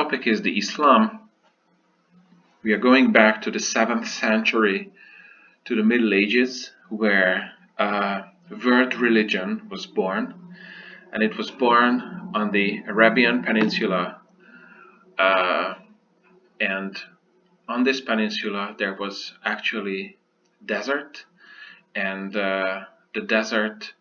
topic is the Islam. We are going back to the 7th century, to the Middle Ages, where a world religion was born, and it was born on the Arabian Peninsula. And on this peninsula, there was actually desert, and the desert,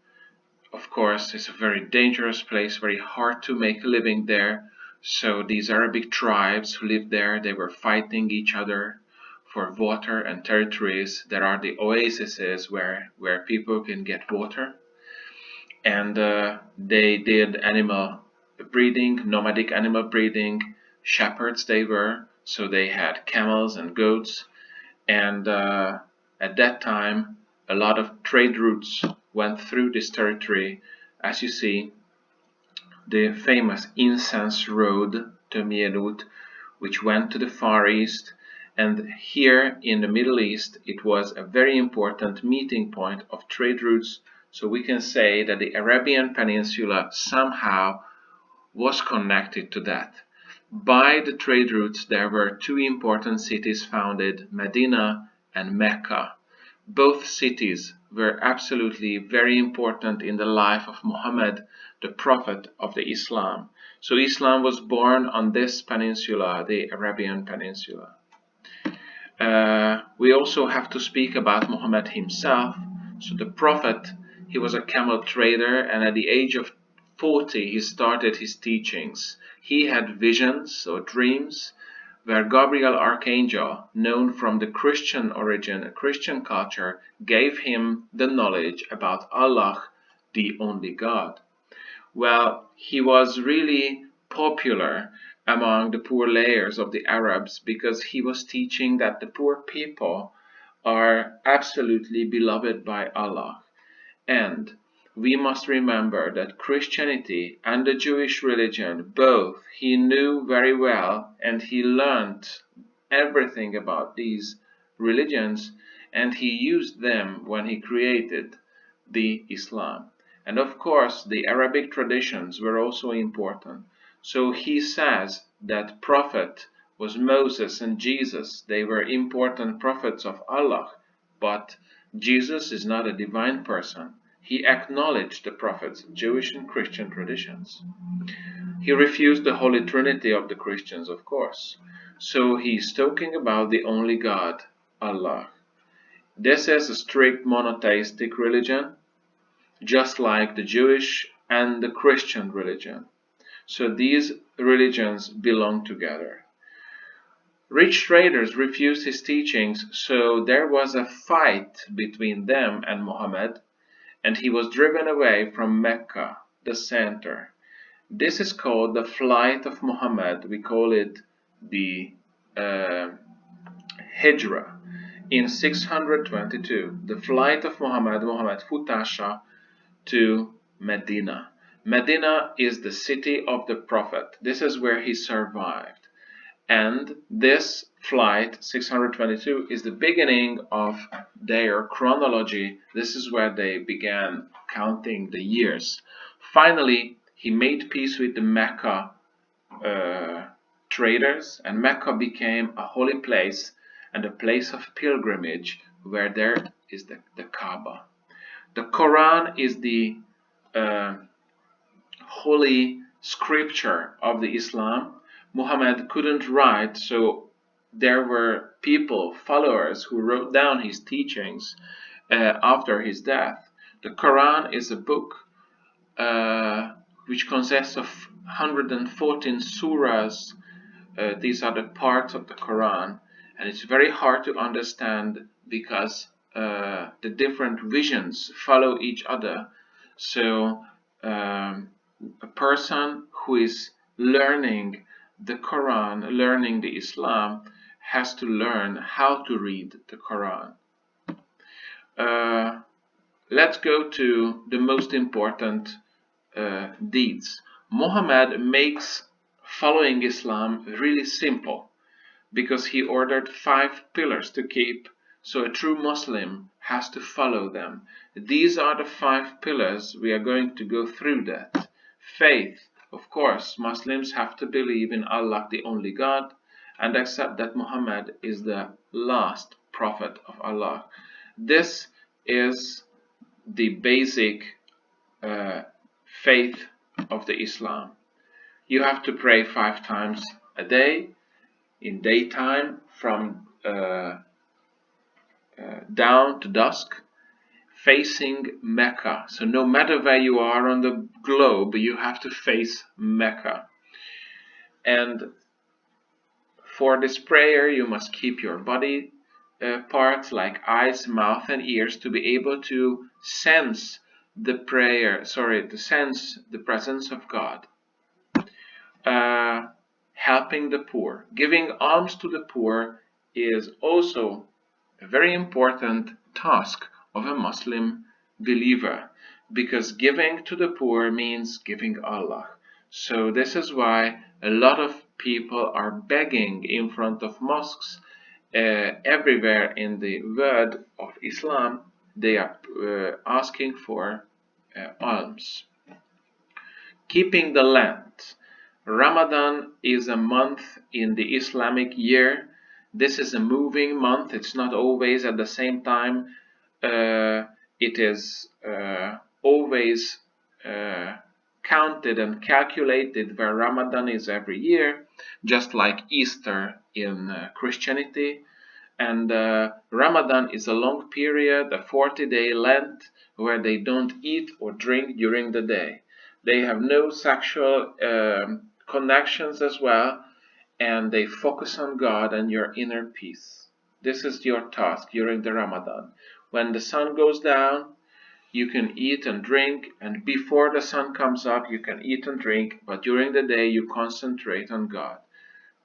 of course, is a very dangerous place, very hard to make a living there. So these Arabic tribes who lived there, they were fighting each other for water and territories. There are the oases where people can get water. And they did animal breeding, nomadic animal breeding. Shepherds they were, so they had camels and goats. And at that time, a lot of trade routes went through this territory. As you see, the famous incense road to Miedut, which went to the Far East, and here in the Middle East, it was a very important meeting point of trade routes. So we can say that the Arabian Peninsula somehow was connected to that. By the trade routes, there were two important cities founded, Medina and Mecca. Both cities were absolutely very important in the life of Muhammad, the prophet of the Islam. So Islam was born on this peninsula, the Arabian Peninsula. We also have to speak about Muhammad himself. So the prophet, he was a camel trader, and at the age of 40 he started his teachings. He had visions or dreams where Gabriel Archangel, known from the Christian origin, a Christian culture, gave him the knowledge about Allah, the only God. Well, he was really popular among the poor layers of the Arabs because he was teaching that the poor people are absolutely beloved by Allah. And we must remember that Christianity and the Jewish religion, both, he knew very well, and he learned everything about these religions, and he used them when he created the Islam. And of course, the Arabic traditions were also important. So he says that prophet was Moses and Jesus. They were important prophets of Allah, but Jesus is not a divine person. He acknowledged the prophets, Jewish and Christian traditions. He refused the Holy Trinity of the Christians, of course. So he's talking about the only God, Allah. This is a strict monotheistic religion, just like the Jewish and the Christian religion. So these religions belong together. Rich traders refused his teachings, so there was a fight between them and Muhammad, and he was driven away from Mecca, the center. This is called the flight of Muhammad. We call it the Hijrah. In 622, the flight of Muhammad Futasha, to Medina. Medina is the city of the Prophet. This is where he survived. And this flight, 622, is the beginning of their chronology. This is where they began counting the years. Finally, he made peace with the Mecca traders, and Mecca became a holy place and a place of pilgrimage where there is the Kaaba. The Quran is the holy scripture of the Islam. Muhammad couldn't write, so there were people, followers, who wrote down his teachings after his death. The Quran is a book which consists of 114 surahs. These are the parts of the Quran, and it's very hard to understand because the different visions follow each other. So a person who is learning the Quran, learning the Islam, has to learn how to read the Quran. Let's go to the most important deeds. Muhammad makes following Islam really simple because he ordered 5 pillars to keep, so a true Muslim has to follow them. These are the 5 pillars. We are going to go through that. Faith, Of course, Muslims have to believe in Allah, the only God, and accept that Muhammad is the last prophet of Allah. This is the basic uh, faith of the Islam. You have to pray 5 times a day in daytime from down to dusk, facing Mecca. So no matter where you are on the globe, you have to face Mecca. And for this prayer, you must keep your body parts like eyes, mouth, and ears to be able to sense to sense the presence of God. Helping the poor, giving alms to the poor is also a very important task of a Muslim believer, because giving to the poor means giving Allah. So this is why a lot of people are begging in front of mosques everywhere in the world of Islam. They are asking for alms. Keeping the Lent. Ramadan is a month in the Islamic year. This is a moving month. It's not always at the same time. It is always counted and calculated where Ramadan is every year, just like Easter in Christianity. And Ramadan is a long period, a 40-day Lent, where they don't eat or drink during the day. They have no sexual connections as well, and they focus on God and your inner peace. This is your task during the Ramadan. When the sun goes down, you can eat and drink, and before the sun comes up, you can eat and drink, but during the day, you concentrate on God.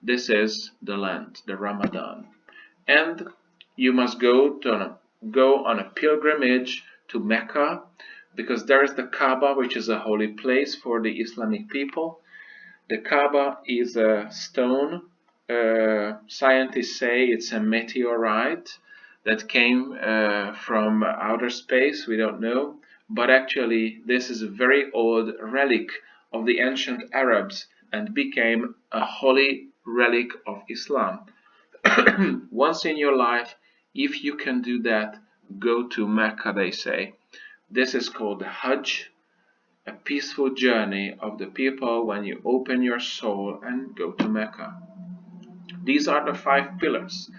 This is the Lent, the Ramadan. And you must go on a pilgrimage to Mecca, because there is the Kaaba, which is a holy place for the Islamic people. The Kaaba is a stone. Scientists say it's a meteorite that came from outer space. We don't know, but actually this is a very old relic of the ancient Arabs and became a holy relic of Islam. Once in your life, if you can do that, go to Mecca, they say. This is called the Hajj, a peaceful journey of the people when you open your soul and go to Mecca. These are the 5 pillars.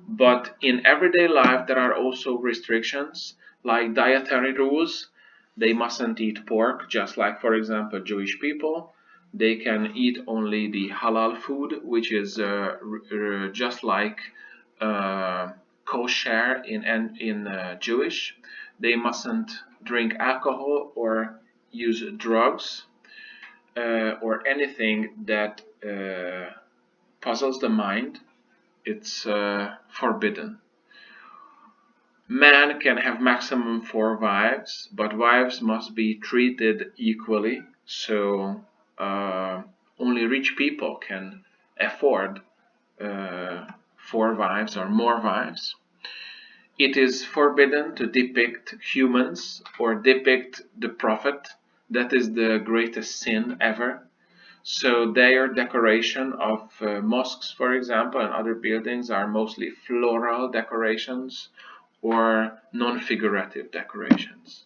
But in everyday life, there are also restrictions, like dietary rules. They mustn't eat pork, just like, for example, Jewish people. They can eat only the halal food, which is just like kosher in Jewish. They mustn't drink alcohol or use drugs or anything that puzzles the mind. It's forbidden. Man can have maximum 4 wives, but wives must be treated equally. So only rich people can afford 4 wives or more wives. It is forbidden to depict humans or depict the prophet. That is the greatest sin ever. So their decoration of mosques, for example, and other buildings are mostly floral decorations or non-figurative decorations.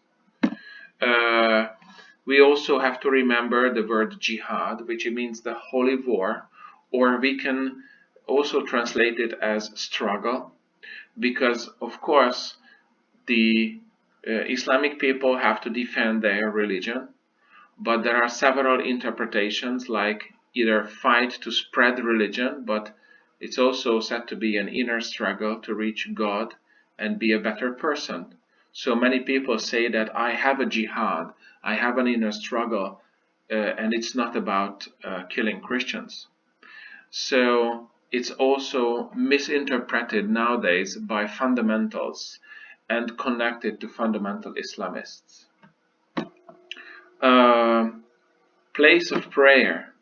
We also have to remember the word jihad, which means the holy war, or we can also translate it as struggle, because of course the Islamic people have to defend their religion, but there are several interpretations, like either fight to spread religion, but it's also said to be an inner struggle to reach God and be a better person. So many people say that I have a jihad, I have an inner struggle, and it's not about killing Christians. So it's also misinterpreted nowadays by fundamentals and connected to fundamental Islamists. Place of prayer.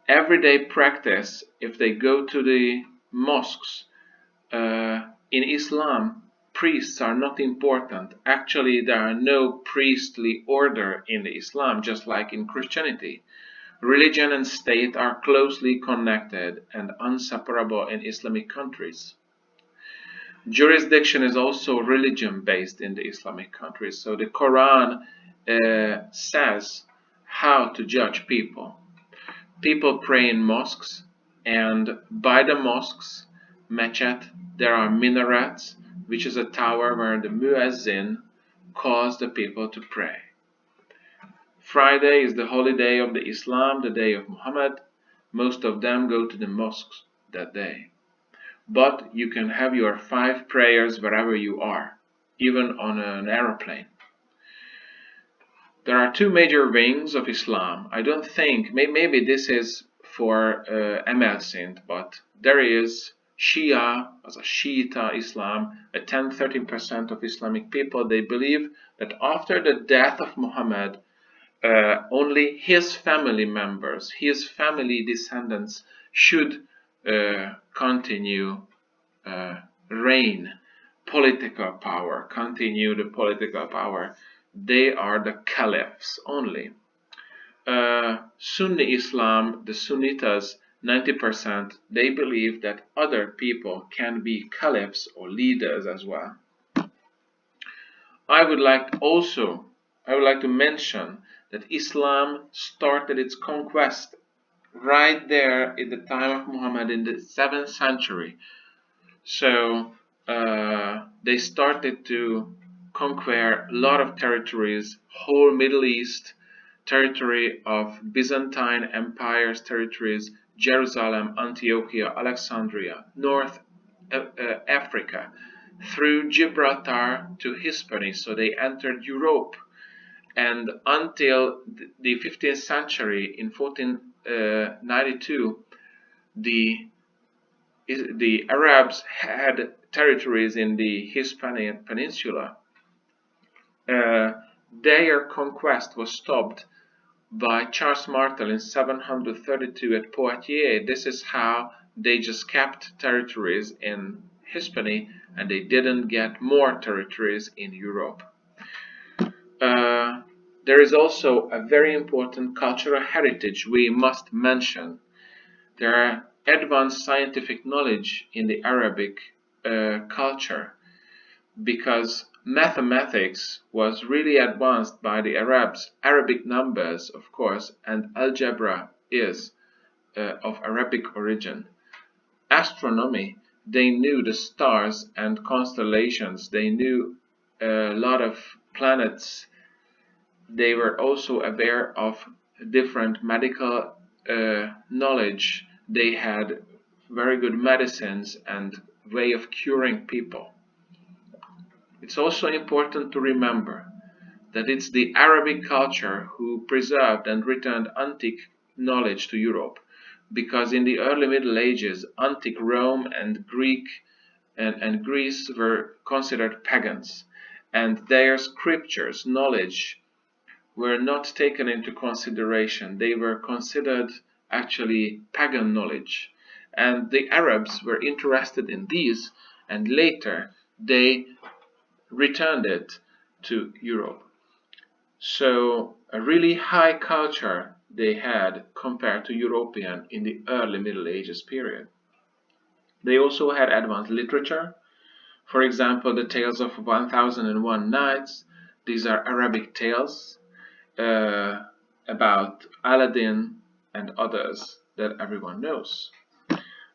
Everyday practice, if they go to the mosques in Islam, priests are not important. Actually, there are no priestly order in Islam, just like in Christianity. Religion and state are closely connected and inseparable in Islamic countries. Jurisdiction is also religion based in the Islamic countries. So the Quran says how to judge people. People pray in mosques, and by the mosques, mechet, there are minarets, which is a tower where the muezzin calls the people to pray. Friday is the holiday of the Islam, the day of Muhammad. Most of them go to the mosques that day. But you can have your 5 prayers wherever you are, even on an aeroplane. There are 2 major wings of Islam. I don't think, maybe this is for ML Sindh, but there is Shia, as a Shiite Islam, a 10-13% of Islamic people. They believe that after the death of Muhammad, only his family members, his family descendants should continue reign political power, continue the political power. They are the caliphs only. Sunni Islam, the Sunnitas, 90%, they believe that other people can be caliphs or leaders as well. I would like to mention that Islam started its conquest right there in the time of Muhammad in the 7th century. So they started to conquer a lot of territories, whole Middle East, territory of Byzantine Empire's territories, Jerusalem, Antiochia, Alexandria, North Africa, through Gibraltar to Hispania. So they entered Europe, and until the 15th century, in 1492, the Arabs had territories in the Hispanic Peninsula. Their conquest was stopped by Charles Martel in 732 at Poitiers. This is how they just kept territories in Hispania, and they didn't get more territories in Europe. There is also a very important cultural heritage we must mention. There are advanced scientific knowledge in the Arabic culture, because mathematics was really advanced by the Arabs. Arabic numbers, of course, and algebra is of Arabic origin. Astronomy, they knew the stars and constellations. They knew a lot of planets. They were also aware of different medical knowledge. They had very good medicines and way of curing people. It's also important to remember that it's the Arabic culture who preserved and returned antique knowledge to Europe, because in the early Middle Ages, antique Rome and Greece were considered pagans, and their scriptures, knowledge, were not taken into consideration. They were considered actually pagan knowledge, and the Arabs were interested in these, and later they returned it to Europe. So a really high culture they had compared to European in the early Middle Ages period. They also had advanced literature. For example, the tales of 1001 Nights. These are Arabic tales about Aladdin and others that everyone knows.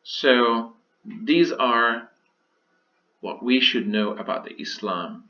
So these are what we should know about the Islam.